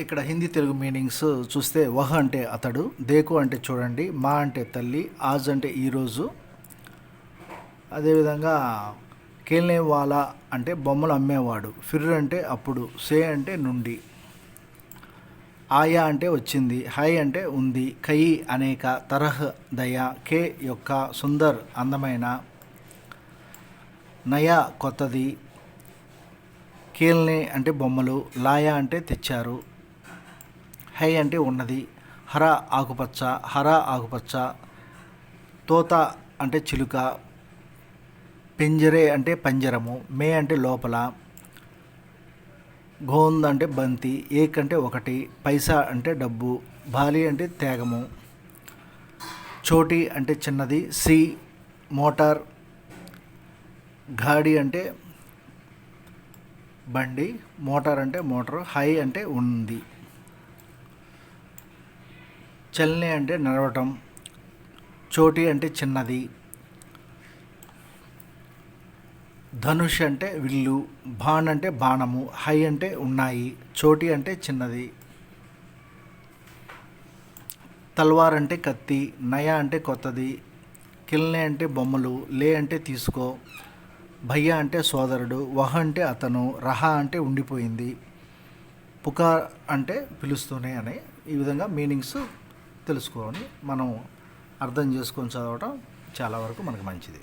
ఇక్కడ హిందీ తెలుగు మీనింగ్స్ చూస్తే వహ్ అంటే అతడు, దేకు అంటే చూడండి, మా అంటే తల్లి, ఆజ్ అంటే ఈరోజు. అదేవిధంగా కేల్నే వాలా అంటే బొమ్మలు అమ్మేవాడు, ఫిర్ అంటే అప్పుడు, సే అంటే నుండి, ఆయా అంటే వచ్చింది, హై అంటే ఉంది, కయి అనేక, తరహ్ దయ, కే యొక్క, సుందర్ అందమైన, నయా కొత్తది, కేల్నే అంటే బొమ్మలు, లాయా అంటే తెచ్చారు, హై అంటే ఉన్నది, హర ఆకుపచ్చ, హరా ఆకుపచ్చ, తోత అంటే చిలుక, పెంజరే అంటే పంజరము, మే అంటే లోపల, గోంద్ అంటే బంతి, ఏక్ అంటే ఒకటి, పైసా అంటే డబ్బు, భాలి అంటే త్యాగము, చోటి అంటే చిన్నది, సి మోటార్, గాడి అంటే బండి, మోటార్ అంటే మోటార్, హై అంటే ఉంది, చల్నే అంటే నడవటం, చోటి అంటే చిన్నది, ధనుష్ అంటే విల్లు, బాణ్ అంటే బాణము, హై అంటే ఉన్నాయి, చోటి అంటే చిన్నది, తల్వార్ అంటే కత్తి, నయా అంటే కొత్తది, కిల్నే అంటే బొమ్మలు, లే అంటే తీసుకో, భయ్య అంటే సోదరుడు, వహ అంటే అతను, రహా అంటే ఉండిపోయింది, పుకార్ అంటే పిలుస్తూనే అని. ఈ విధంగా మీనింగ్స్ తెలుసుకొని మనం అర్థం చేసుకొని చదవటం చాలా వరకు మనకు మంచిది.